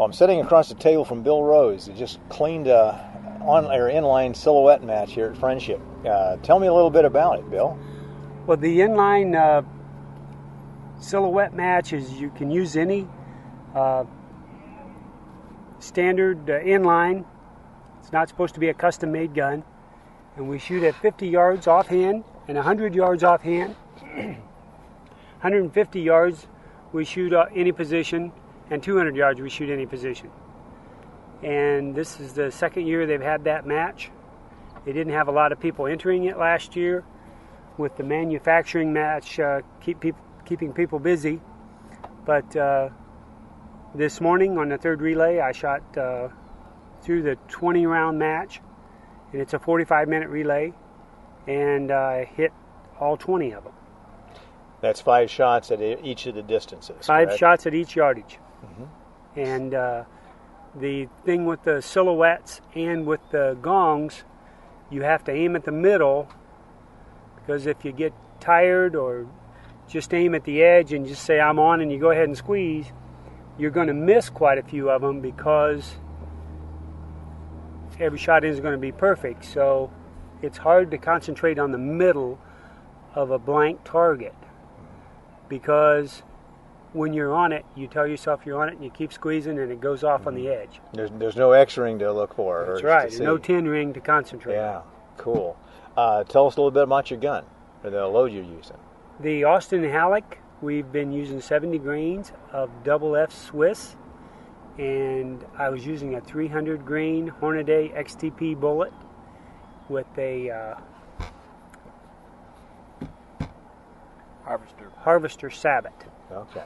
Well, I'm sitting across the table from Bill Rose, who just cleaned a inline silhouette match here at Friendship. Tell me a little bit about it, Bill. Well, the inline silhouette match is, you can use any standard inline. It's not supposed to be a custom-made gun. And we shoot at 50 yards offhand and 100 yards offhand. 150 yards we shoot any position, and 200 yards we shoot any position. And this is the second year they've had that match. They didn't have a lot of people entering it last year, with the manufacturing match keeping people busy. But this morning on the third relay, I shot through the 20-round match, and it's a 45-minute relay, and I hit all 20 of them. That's 5 shots at each of the distances. 5 correct? shots at each yardage. Mm-hmm. And the thing with the silhouettes and with the gongs, you have to aim at the middle, because if you get tired or just aim at the edge and just say I'm on and you go ahead and squeeze, you're going to miss quite a few of them, because every shot isn't going to be perfect. So it's hard to concentrate on the middle of a blank target, because when you're on it, you tell yourself you're on it and you keep squeezing and it goes off on the edge. There's no X-ring to look for. That's right. No 10 ring to concentrate on. Yeah, cool. Tell us a little bit about your gun, or the load you're using. The Austin Halleck, we've been using 70 grains of double F Swiss, and I was using a 300 grain Hornady XTP bullet with a Harvester Sabot. Okay.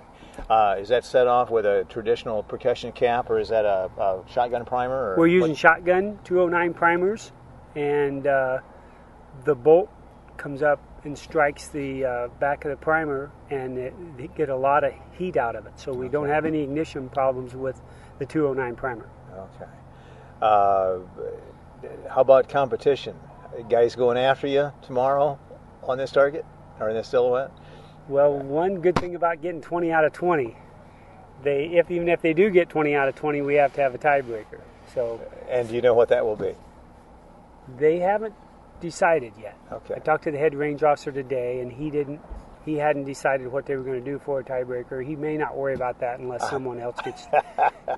Is that set off with a traditional percussion cap, or is that a shotgun primer? Or we're using shotgun 209 primers, and the bolt comes up and strikes the back of the primer, and they get a lot of heat out of it. So we don't have any ignition problems with the 209 primer. Okay. How about competition? Guys going after you tomorrow on this target, or in this silhouette? Well, one good thing about getting 20 out of 20, even if they do get 20 out of 20, we have to have a tiebreaker. So. And do you know what that will be? They haven't decided yet. Okay. I talked to the head range officer today, and he hadn't decided what they were going to do for a tiebreaker. He may not worry about that unless someone else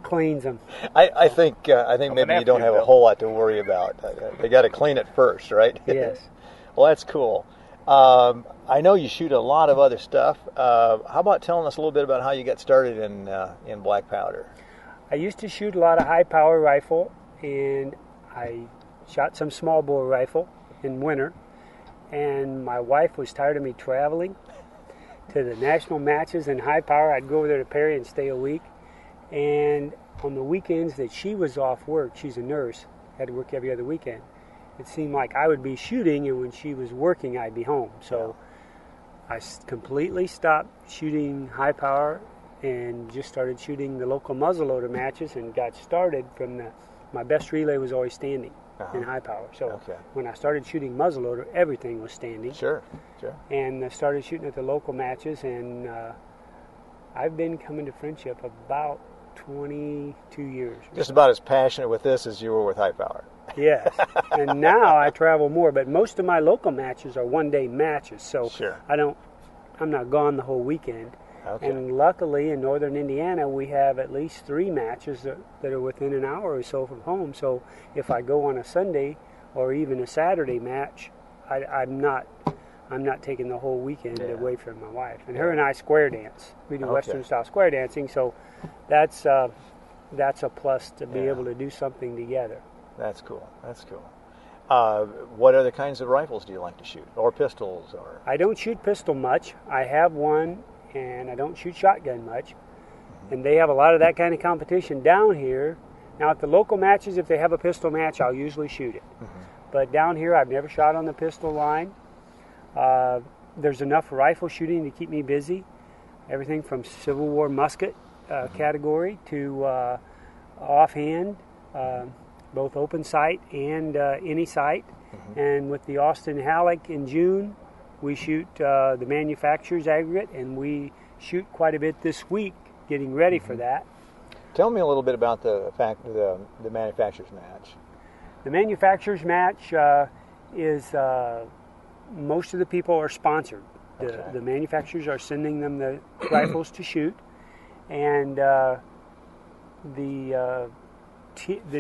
cleans them. I think maybe you don't have a whole lot to worry about. They got to clean it first, right? Yes. Well, that's cool. I know you shoot a lot of other stuff. How about telling us a little bit about how you got started in black powder? I used to shoot a lot of high power rifle, and I shot some small bore rifle in winter, and my wife was tired of me traveling to the national matches in high power. I'd go over there to Perry and stay a week, and on the weekends that she was off work, she's a nurse, had to work every other weekend, it seemed like I would be shooting, and when she was working, I'd be home. So I completely stopped shooting high power and just started shooting the local muzzleloader matches, and got started from my best relay was always standing in high power. So when I started shooting muzzleloader, everything was standing. Sure. And I started shooting at the local matches, and I've been coming to Friendship about 22 years. Just about as passionate with this as you were with high power. Yes, and now I travel more, but most of my local matches are one-day matches, so I'm not gone the whole weekend. Okay. And luckily in northern Indiana we have at least 3 matches that are within an hour or so from home, so if I go on a Sunday or even a Saturday match, I'm not taking the whole weekend away from my wife. And her and I square dance. We do Western style square dancing, so that's a plus to be able to do something together. That's cool. What other kinds of rifles do you like to shoot, or pistols? Or I don't shoot pistol much. I have one, and I don't shoot shotgun much. And they have a lot of that kind of competition down here. Now at the local matches, if they have a pistol match, I'll usually shoot it. But down here, I've never shot on the pistol line. There's enough rifle shooting to keep me busy. Everything from Civil War musket category to offhand, both open sight and any sight. And with the Austin Halleck in June, we shoot the manufacturer's aggregate, and we shoot quite a bit this week getting ready for that. Tell me a little bit about the manufacturer's match. The manufacturer's match is most of the people are sponsored. The manufacturers are sending them the rifles to shoot, and the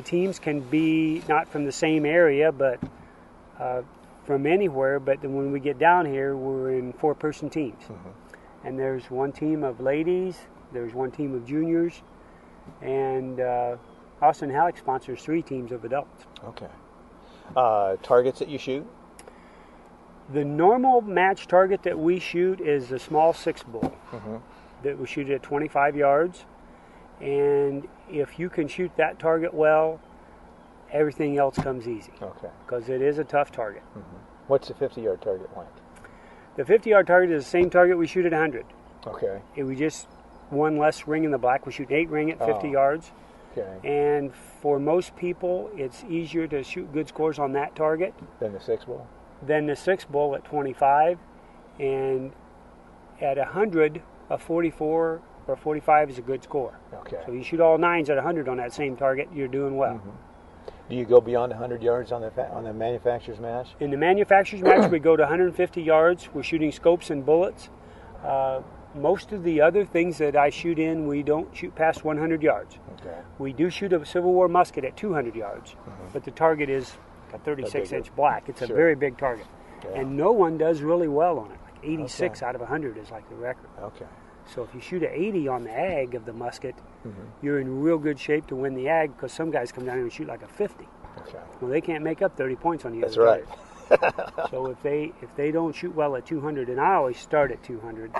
teams can be not from the same area, but from anywhere. But then when we get down here, we're in 4-person teams, and there's one team of ladies, there's one team of juniors, and Austin Halleck sponsors 3 teams of adults. Okay. Targets that you shoot? The normal match target that we shoot is a small 6 bull that we shoot at 25 yards. And if you can shoot that target well, everything else comes easy. Okay. Because it is a tough target. What's the 50-yard target like? The 50-yard target is the same target we shoot at 100. Okay. We just one less ring in the black. We shoot 8 ring at 50 yards. Okay. And for most people, it's easier to shoot good scores on that target Than the 6 bull? Than the 6 bull at 25. And at 100, a 44 or 45 is a good score. Okay. So you shoot all 9s at 100 on that same target, you're doing well. Do you go beyond 100 yards on the manufacturer's match? In the manufacturer's match, we go to 150 yards. We're shooting scopes and bullets. Most of the other things that I shoot in, we don't shoot past 100 yards. Okay. We do shoot a Civil War musket at 200 yards, but the target is a 36-inch black. It's a very big target. Yeah. And no one does really well on it. Like 86 out of 100 is like the record. Okay. So if you shoot an 80 on the ag of the musket, you're in real good shape to win the ag, because some guys come down here and shoot like a 50. Okay. Well, they can't make up 30 points on you. That's right. So if they don't shoot well at 200, and I always start at 200,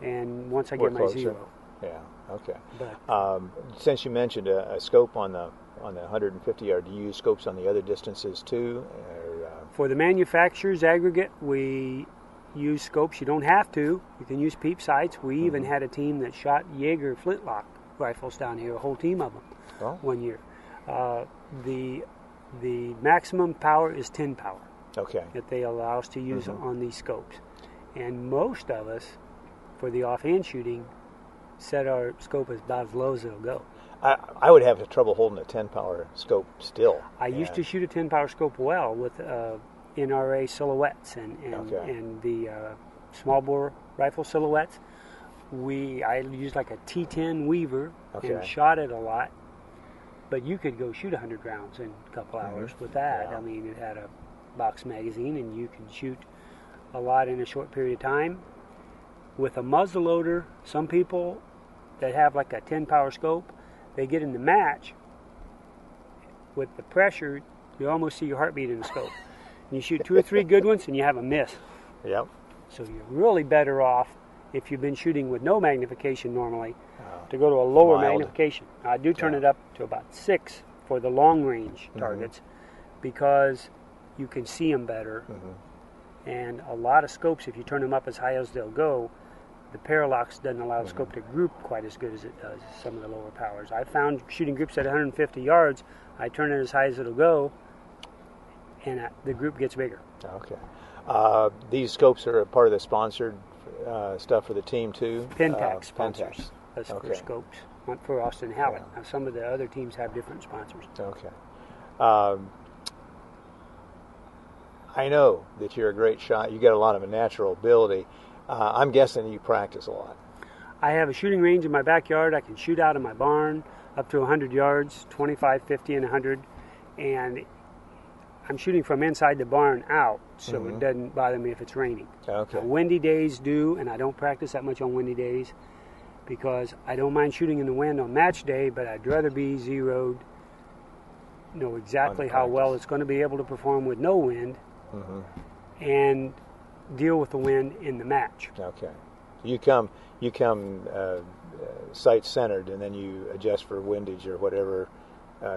and once I get my 0. Yeah. Okay. But since you mentioned a scope on the 150 yard, do you use scopes on the other distances too? Or, for the manufacturer's aggregate, we use scopes. You don't have to. You can use peep sights. We even had a team that shot Jaeger flintlock rifles down here, a whole team of them, one year. The maximum power is 10 power. Okay. That they allow us to use on these scopes. And most of us, for the offhand shooting, set our scope as about as low as it'll go. I would have trouble holding a 10 power scope still. I used to shoot a 10 power scope well with NRA silhouettes and the small bore rifle silhouettes. I used like a T10 Weaver and shot it a lot. But you could go shoot 100 rounds in a couple hours with that. Yeah. I mean, it had a box magazine, and you can shoot a lot in a short period of time. With a muzzleloader, some people that have like a 10 power scope, they get in the match with the pressure, you almost see your heartbeat in the scope. And you shoot 2 or 3 good ones, and you have a miss. Yep. So you're really better off, if you've been shooting with no magnification normally, to go to a lower magnification. I do turn it up to about 6 for the long range targets, because you can see them better. And a lot of scopes, if you turn them up as high as they'll go, the parallax doesn't allow the scope to group quite as good as it does some of the lower powers. I found shooting groups at 150 yards, I turn it as high as it'll go, and the group gets bigger. Okay. These scopes are a part of the sponsored stuff for the team too? Pentax sponsors us for scopes, not for Austin Halleck. Now, some of the other teams have different sponsors. Okay. I know that you're a great shot. You get a lot of a natural ability. I'm guessing you practice a lot. I have a shooting range in my backyard. I can shoot out of my barn up to 100 yards, 25, 50, and 100. And I'm shooting from inside the barn out, so it doesn't bother me if it's raining. Okay. Now, windy days do, and I don't practice that much on windy days, because I don't mind shooting in the wind on match day, but I'd rather be zeroed, know exactly how well it's going to be able to perform with no wind, and deal with the wind in the match. Okay. You come sight centered, and then you adjust for windage or whatever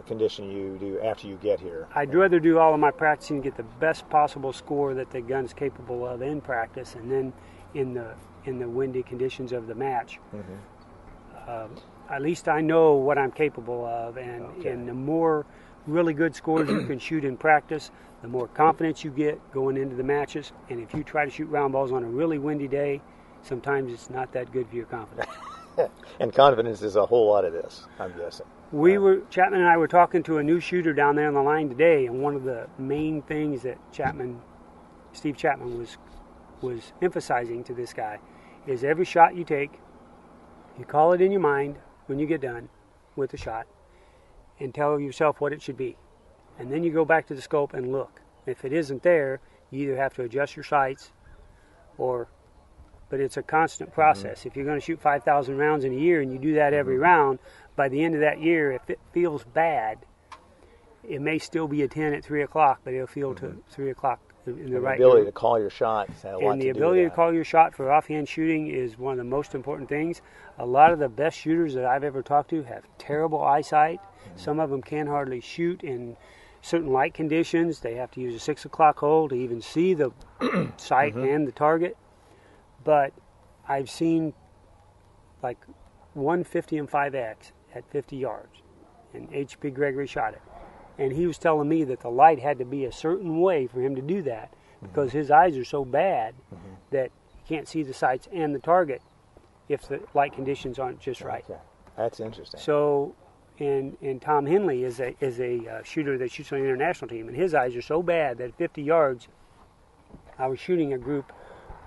condition you do after you get here. I'd rather do all of my practicing, get the best possible score that the gun's capable of in practice, and then in the windy conditions of the match. At least I know what I'm capable of, and the more really good scores you can shoot in practice, the more confidence you get going into the matches. And if you try to shoot round balls on a really windy day, sometimes it's not that good for your confidence. And confidence is a whole lot of this, I'm guessing. Chapman and I were talking to a new shooter down there on the line today, and one of the main things that Steve Chapman was emphasizing to this guy is every shot you take, you call it in your mind when you get done with the shot and tell yourself what it should be. And then you go back to the scope and look. If it isn't there, you either have to adjust your sights but it's a constant process. Mm-hmm. If you're going to shoot 5,000 rounds in a year and you do that every round, by the end of that year, if it feels bad, it may still be a 10 at 3 o'clock, but it'll feel to 3 o'clock in the right ability to call your shot. And the ability to call your shot for offhand shooting is one of the most important things. A lot of the best shooters that I've ever talked to have terrible eyesight. Mm-hmm. Some of them can hardly shoot in certain light conditions. They have to use a 6 o'clock hole to even see the sight and the target. But I've seen like 150 and 5X at 50 yards, and H.P. Gregory shot it. And he was telling me that the light had to be a certain way for him to do that because his eyes are so bad that he can't see the sights and the target if the light conditions aren't just right. Okay. That's interesting. So, and Tom Henley is a shooter that shoots on the international team, and his eyes are so bad that at 50 yards, I was shooting a group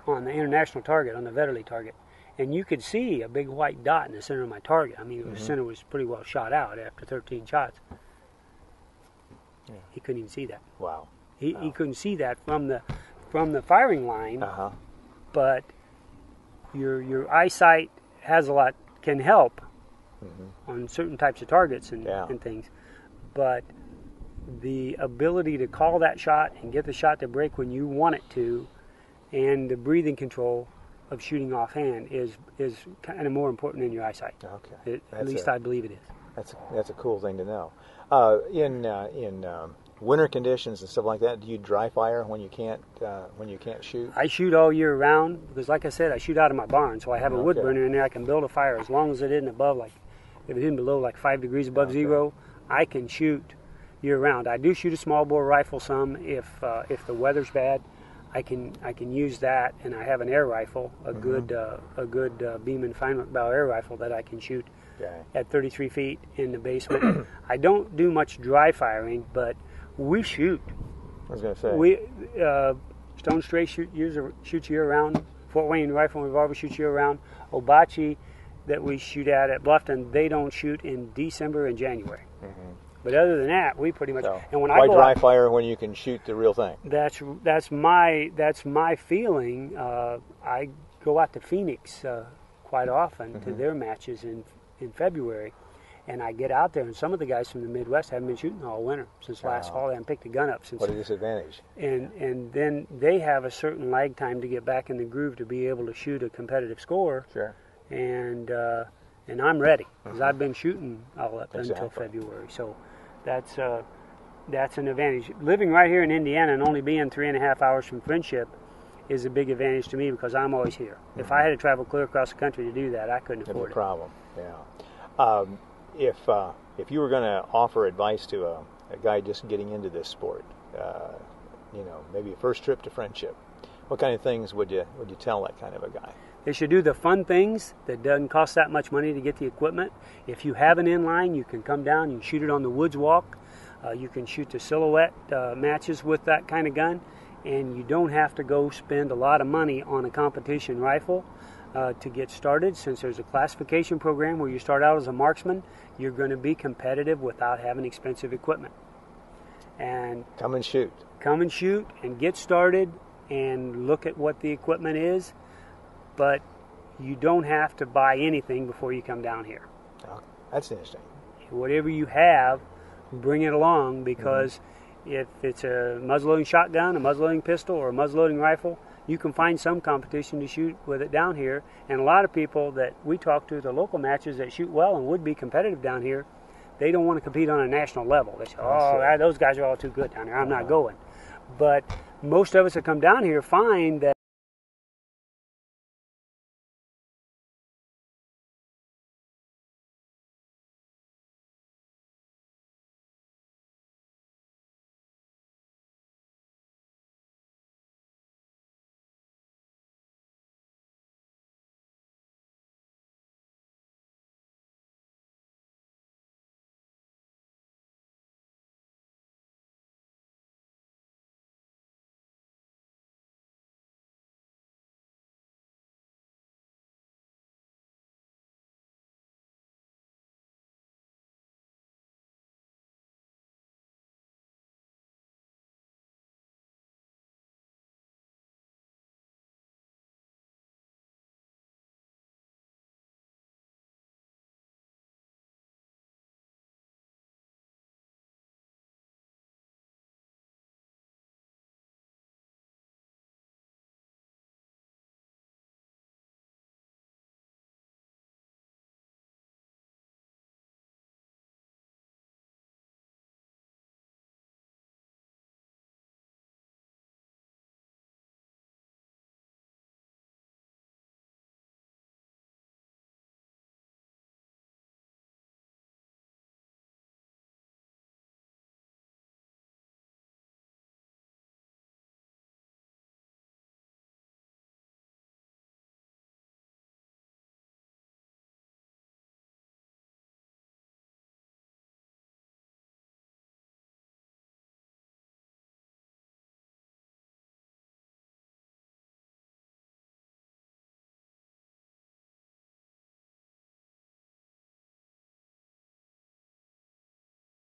on the international target, on the Vetterli target, and you could see a big white dot in the center of my target. I mean, the center was pretty well shot out after 13 shots. Yeah. He couldn't even see that. Wow. He couldn't see that from the firing line. But your eyesight can help on certain types of targets and things. But the ability to call that shot and get the shot to break when you want it to, and the breathing control of shooting offhand is kind of more important than your eyesight. Okay. At least I believe it is. That's a cool thing to know. In winter conditions and stuff like that, do you dry fire when you can't shoot? I shoot all year round because, like I said, I shoot out of my barn, so I have a wood burner in there. I can build a fire as long as it isn't if it isn't below like 5 degrees above zero. I can shoot year round. I do shoot a small bore rifle some if the weather's bad. I can use that, and I have an air rifle, a good Beeman Fine Bow air rifle that I can shoot at 33 feet in the basement. I don't do much dry firing, but we shoot. I was going to say Stone Stray shoots year round. Fort Wayne Rifle and Revolver shoots year round. Obachi that we shoot at Bluffton, they don't shoot in December and January. But other than that, we pretty much. So, and when why dry fire when you can shoot the real thing? That's my feeling. I go out to Phoenix quite often to their matches in February, and I get out there, and some of the guys from the Midwest haven't been shooting all winter since last fall. They haven't picked a gun up since. What a disadvantage! And then they have a certain lag time to get back in the groove to be able to shoot a competitive score. Sure. And I'm ready because I've been shooting all up until February. So that's an advantage. Living right here in Indiana and only being 3.5 hours from Friendship is a big advantage to me because I'm always here. If I had to travel clear across the country to do that, I couldn't afford it. No problem. Yeah. If you were going to offer advice to a guy just getting into this sport, maybe a first trip to Friendship, what kind of things would you tell that kind of a guy? They should do the fun things that doesn't cost that much money to get the equipment. If you have an inline, you can come down, you can shoot it on the woods walk. You can shoot the silhouette matches with that kind of gun, and you don't have to go spend a lot of money on a competition rifle to get started. Since there's a classification program where you start out as a marksman, you're going to be competitive without having expensive equipment. And come and shoot and get started and look at what the equipment is. But you don't have to buy anything before you come down here. Oh, that's interesting. Whatever you have, bring it along, because if it's a muzzleloading shotgun, a muzzleloading pistol, or a muzzleloading rifle, you can find some competition to shoot with it down here. And a lot of people that we talk to, the local matches that shoot well and would be competitive down here, they don't want to compete on a national level. They say, those guys are all too good down here. I'm not going. But most of us that come down here find that